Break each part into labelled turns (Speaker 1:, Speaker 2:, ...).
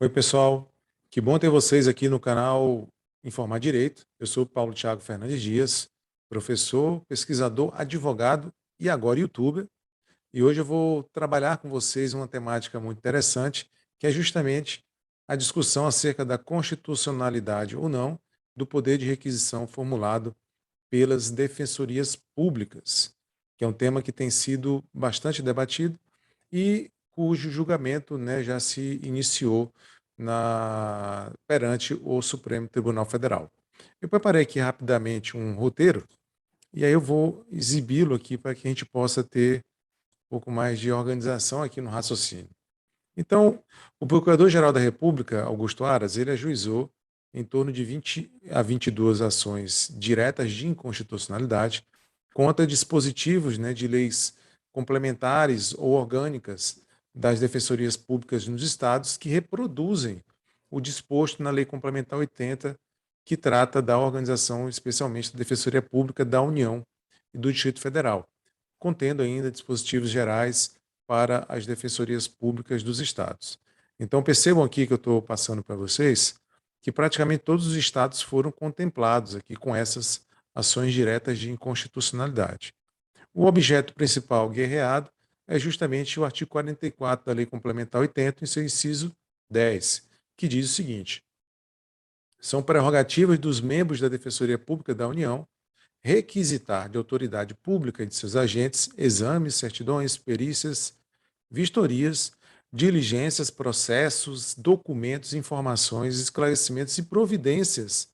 Speaker 1: Oi, pessoal. Que bom ter vocês aqui no canal Informar Direito. Eu sou Paulo Thiago Fernandes Dias, professor, pesquisador, advogado e agora youtuber. E hoje eu vou trabalhar com vocês uma temática muito interessante, que é justamente a discussão acerca da constitucionalidade ou não do poder de requisição formulado pelas defensorias públicas, que é um tema que tem sido bastante debatido e cujo julgamento, né, já se iniciou perante o Supremo Tribunal Federal. Eu preparei aqui rapidamente um roteiro e aí eu vou exibi-lo aqui para que a gente possa ter um pouco mais de organização aqui no raciocínio. Então, o Procurador-Geral da República, Augusto Aras, ele ajuizou em torno de 20 a 22 ações diretas de inconstitucionalidade contra dispositivos, né, de leis complementares ou orgânicas das defensorias públicas nos estados que reproduzem o disposto na Lei Complementar 80, que trata da organização, especialmente da Defensoria Pública da União e do Distrito Federal, contendo ainda dispositivos gerais para as defensorias públicas dos estados. Então percebam aqui que eu estou passando para vocês que praticamente todos os estados foram contemplados aqui com essas ações diretas de inconstitucionalidade. O objeto principal guerreado é justamente o artigo 44 da Lei Complementar 80, em seu inciso 10, que diz o seguinte: são prerrogativas dos membros da Defensoria Pública da União requisitar de autoridade pública e de seus agentes exames, certidões, perícias, vistorias, diligências, processos, documentos, informações, esclarecimentos e providências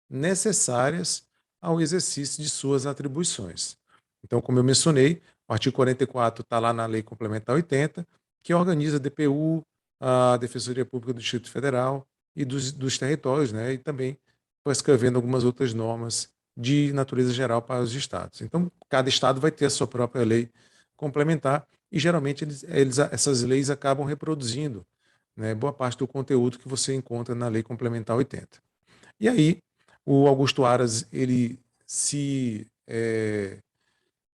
Speaker 1: necessárias ao exercício de suas atribuições. Então, como eu mencionei, o artigo 44 está lá na Lei Complementar 80, que organiza a DPU, a Defensoria Pública do Distrito Federal e dos territórios, né? E também prescrevendo algumas outras normas de natureza geral para os estados. Então, cada estado vai ter a sua própria lei complementar e, geralmente, essas leis acabam reproduzindo, né, boa parte do conteúdo que você encontra na Lei Complementar 80. E aí, o Augusto Aras, ele se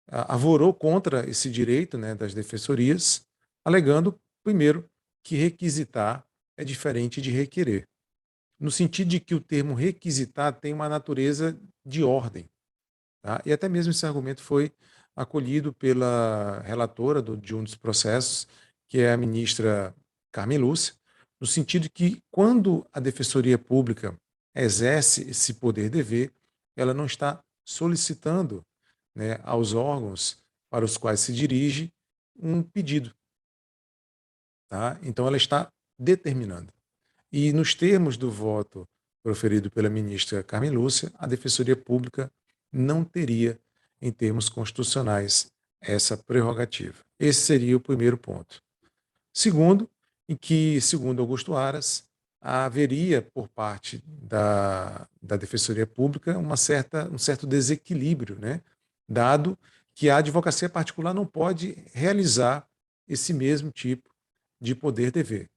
Speaker 1: avorou contra esse direito, né, das defensorias, alegando, primeiro, que requisitar é diferente de requerer, no sentido de que o termo requisitar tem uma natureza de ordem. Tá? E até mesmo esse argumento foi acolhido pela relatora de um dos processos, que é a ministra Carmen Lúcia, no sentido que, quando a Defensoria Pública exerce esse poder-dever, ela não está solicitando, né, aos órgãos para os quais se dirige um pedido. Tá? Então, ela está determinando. E, nos termos do voto proferido pela ministra Carmen Lúcia, a Defensoria Pública não teria, em termos constitucionais, essa prerrogativa. Esse seria o primeiro ponto. Segundo, em que, segundo Augusto Aras, haveria, por parte da Defensoria Pública, um certo desequilíbrio, né? Dado que a advocacia particular não pode realizar esse mesmo tipo de poder-dever.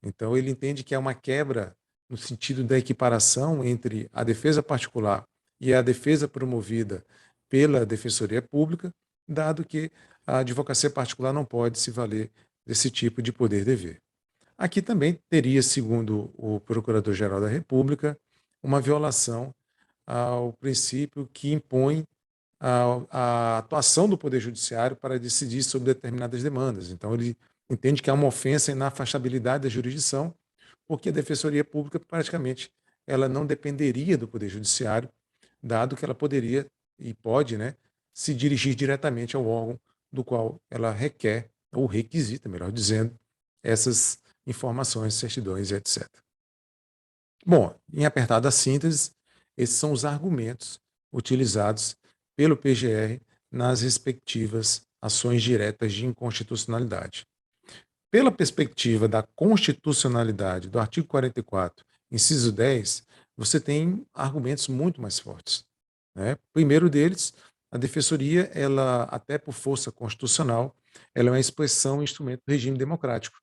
Speaker 1: Então, ele entende que há uma quebra no sentido da equiparação entre a defesa particular e a defesa promovida pela Defensoria Pública, dado que a advocacia particular não pode se valer desse tipo de poder-dever. Aqui também teria, segundo o Procurador-Geral da República, uma violação ao princípio que impõe a atuação do Poder Judiciário para decidir sobre determinadas demandas. Então, ele entende que há uma ofensa na afastabilidade da jurisdição, porque a Defensoria Pública, praticamente, ela não dependeria do Poder Judiciário, dado que ela poderia e pode, né, se dirigir diretamente ao órgão do qual ela requer, ou requisita, melhor dizendo, essas informações, certidões e etc. Bom, em apertada síntese, esses são os argumentos utilizados pelo PGR nas respectivas ações diretas de inconstitucionalidade. Pela perspectiva da constitucionalidade do artigo 44, inciso 10, você tem argumentos muito mais fortes, né? Primeiro deles, a defensoria, ela, até por força constitucional, ela é uma expressão e instrumento do regime democrático.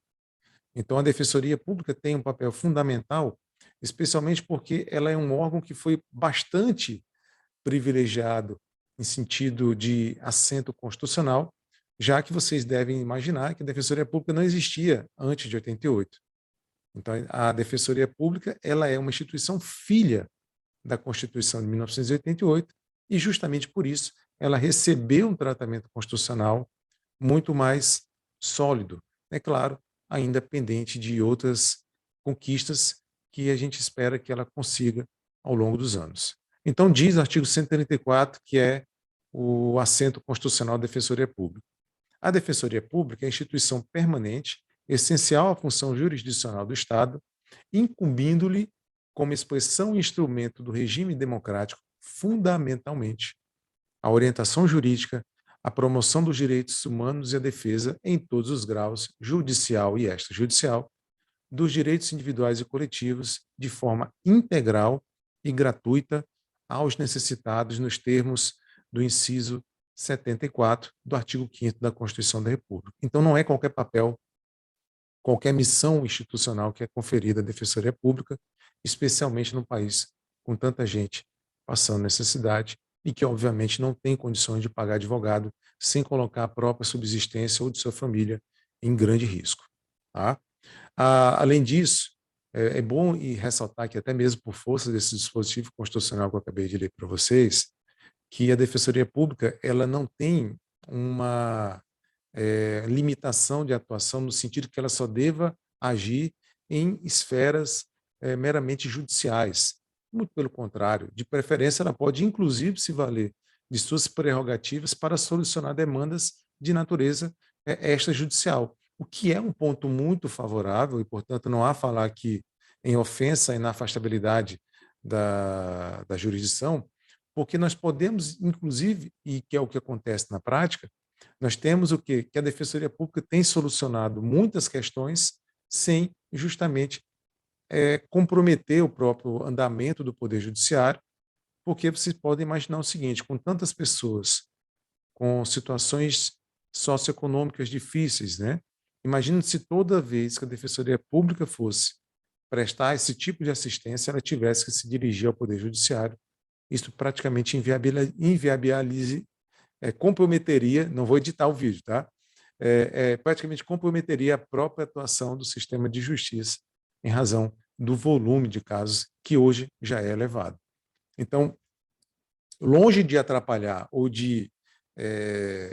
Speaker 1: Então, a Defensoria Pública tem um papel fundamental, especialmente porque ela é um órgão que foi bastante privilegiado em sentido de assento constitucional, já que vocês devem imaginar que a Defensoria Pública não existia antes de 88. Então, a Defensoria Pública ela é uma instituição filha da Constituição de 1988 e, justamente por isso, ela recebeu um tratamento constitucional muito mais sólido. É claro, ainda pendente de outras conquistas que a gente espera que ela consiga ao longo dos anos. Então, diz o artigo 134 que é o assento constitucional da Defensoria Pública. A Defensoria Pública é a instituição permanente, essencial à função jurisdicional do Estado, incumbindo-lhe, como expressão e instrumento do regime democrático, fundamentalmente, a orientação jurídica, a promoção dos direitos humanos e a defesa, em todos os graus, judicial e extrajudicial, dos direitos individuais e coletivos, de forma integral e gratuita aos necessitados, nos termos do inciso 74 do artigo 5º da Constituição da República. Então, não é qualquer papel, qualquer missão institucional que é conferida à Defensoria Pública, especialmente num país com tanta gente passando necessidade e que, obviamente, não tem condições de pagar advogado sem colocar a própria subsistência ou de sua família em grande risco. Tá? Além disso, é bom e ressaltar que, até mesmo por força desse dispositivo constitucional que eu acabei de ler para vocês, que a Defensoria Pública ela não tem uma limitação de atuação no sentido que ela só deva agir em esferas meramente judiciais. Muito pelo contrário, de preferência, ela pode, inclusive, se valer de suas prerrogativas para solucionar demandas de natureza extrajudicial, o que é um ponto muito favorável e, portanto, não há a falar aqui em ofensa e na afastabilidade da jurisdição, porque nós podemos, inclusive, e que é o que acontece na prática, nós temos o quê? Que a Defensoria Pública tem solucionado muitas questões sem justamente comprometer o próprio andamento do Poder Judiciário, porque vocês podem imaginar o seguinte, com tantas pessoas com situações socioeconômicas difíceis, né? Imagina se toda vez que a Defensoria Pública fosse prestar esse tipo de assistência, ela tivesse que se dirigir ao Poder Judiciário. Isso praticamente comprometeria, não vou editar o vídeo, tá? Praticamente comprometeria a própria atuação do sistema de justiça em razão do volume de casos que hoje já é elevado. Então, longe de atrapalhar ou de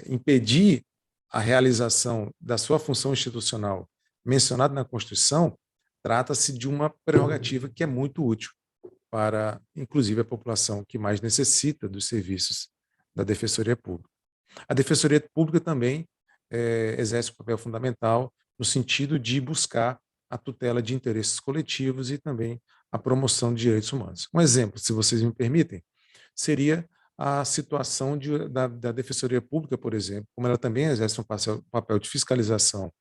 Speaker 1: impedir a realização da sua função institucional mencionada na Constituição, trata-se de uma prerrogativa que é muito útil para, inclusive, a população que mais necessita dos serviços da Defensoria Pública. A Defensoria Pública também exerce um papel fundamental no sentido de buscar a tutela de interesses coletivos e também a promoção de direitos humanos. Um exemplo, se vocês me permitem, seria a situação da Defensoria Pública, por exemplo, como ela também exerce um papel de fiscalização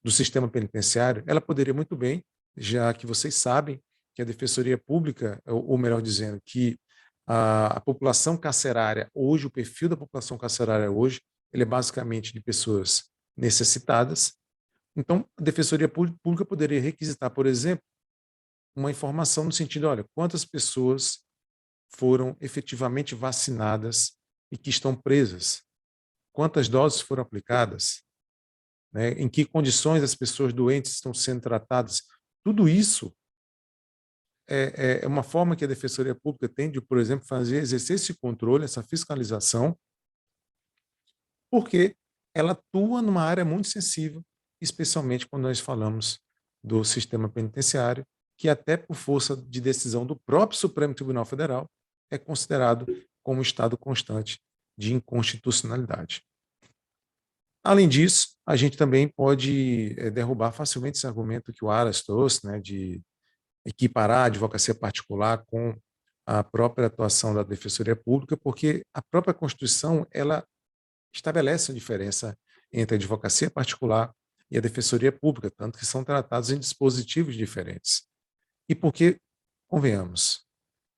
Speaker 1: do sistema penitenciário, ela poderia muito bem, já que vocês sabem que a Defensoria Pública, ou melhor dizendo, que a população carcerária hoje, o perfil da população carcerária hoje, ele é basicamente de pessoas necessitadas. Então, a Defensoria Pública poderia requisitar, por exemplo, uma informação no sentido, olha, quantas pessoas foram efetivamente vacinadas e que estão presas, quantas doses foram aplicadas, né? Em que condições as pessoas doentes estão sendo tratadas. Tudo isso é uma forma que a Defensoria Pública tem de, por exemplo, exercer esse controle, essa fiscalização, porque ela atua numa área muito sensível, especialmente quando nós falamos do sistema penitenciário, que até por força de decisão do próprio Supremo Tribunal Federal é considerado como estado constante de inconstitucionalidade. Além disso, a gente também pode derrubar facilmente esse argumento que o Aras trouxe, né, de equiparar a advocacia particular com a própria atuação da Defensoria Pública, porque a própria Constituição ela estabelece a diferença entre a advocacia particular e a Defensoria Pública, tanto que são tratados em dispositivos diferentes. E porque, convenhamos,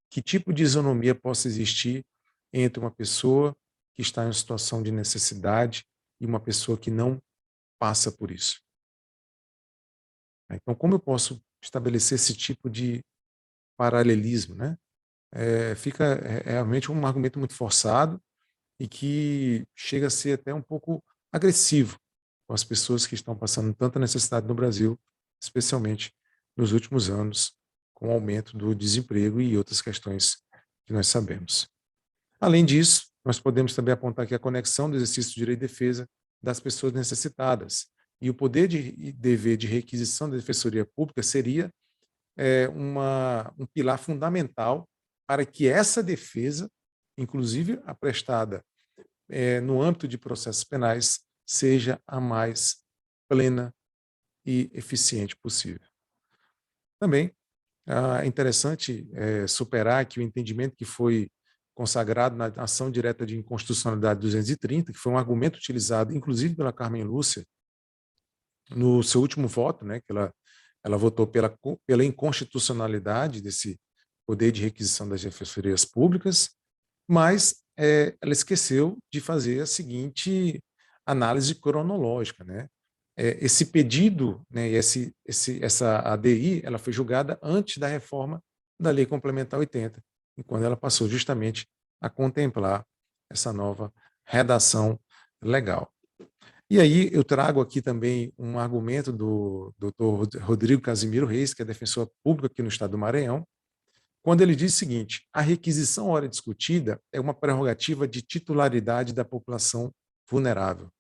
Speaker 1: que tipo de isonomia possa existir entre uma pessoa que está em uma situação de necessidade e uma pessoa que não passa por isso? Então, como eu posso estabelecer esse tipo de paralelismo, né? Fica realmente um argumento muito forçado e que chega a ser até um pouco agressivo com as pessoas que estão passando tanta necessidade no Brasil, especialmente nos últimos anos, com o aumento do desemprego e outras questões que nós sabemos. Além disso, nós podemos também apontar aqui a conexão do exercício do direito de defesa das pessoas necessitadas. E o poder e dever de requisição da Defensoria Pública seria um pilar fundamental para que essa defesa, inclusive a prestada no âmbito de processos penais, seja a mais plena e eficiente possível. Também é interessante superar que o entendimento que foi consagrado na ação direta de inconstitucionalidade 230, que foi um argumento utilizado, inclusive, pela Carmen Lúcia, no seu último voto, né, que ela votou pela inconstitucionalidade desse poder de requisição das defensorias públicas, mas ela esqueceu de fazer a seguinte análise cronológica, né? Esse pedido, né, essa ADI, ela foi julgada antes da reforma da Lei Complementar 80, e quando ela passou justamente a contemplar essa nova redação legal. E aí eu trago aqui também um argumento do Dr. Rodrigo Casimiro Reis, que é defensor público aqui no estado do Maranhão, quando ele diz o seguinte: a requisição ora discutida é uma prerrogativa de titularidade da população vulnerável.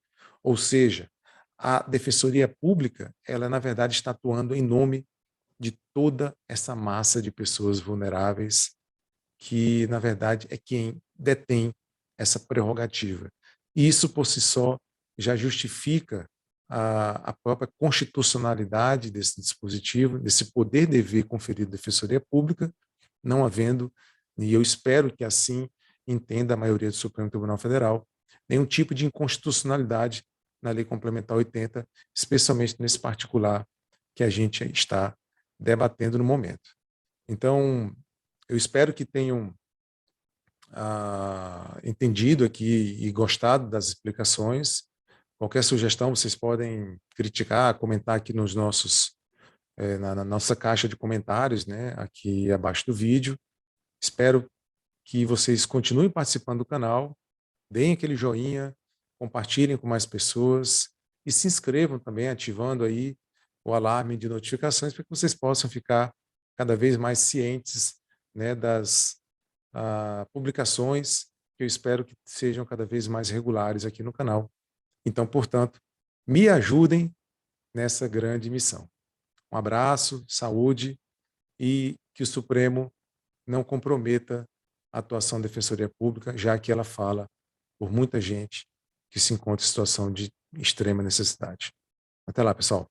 Speaker 1: Ou seja, a Defensoria Pública, ela na verdade está atuando em nome de toda essa massa de pessoas vulneráveis que, na verdade, é quem detém essa prerrogativa. E isso, por si só, já justifica a própria constitucionalidade desse dispositivo, desse poder-dever conferido à Defensoria Pública, não havendo, e eu espero que assim entenda a maioria do Supremo Tribunal Federal, nenhum tipo de inconstitucionalidade na Lei Complementar 80, especialmente nesse particular que a gente está debatendo no momento. Então, eu espero que tenham entendido aqui e gostado das explicações. Qualquer sugestão, vocês podem criticar, comentar aqui nos na nossa caixa de comentários, né, aqui abaixo do vídeo. Espero que vocês continuem participando do canal, deem aquele joinha, compartilhem com mais pessoas e se inscrevam também, ativando aí o alarme de notificações para que vocês possam ficar cada vez mais cientes, né, das publicações que eu espero que sejam cada vez mais regulares aqui no canal. Então, portanto, me ajudem nessa grande missão. Um abraço, saúde e que o Supremo não comprometa a atuação da Defensoria Pública, já que ela fala por muita gente que se encontra em situação de extrema necessidade. Até lá, pessoal.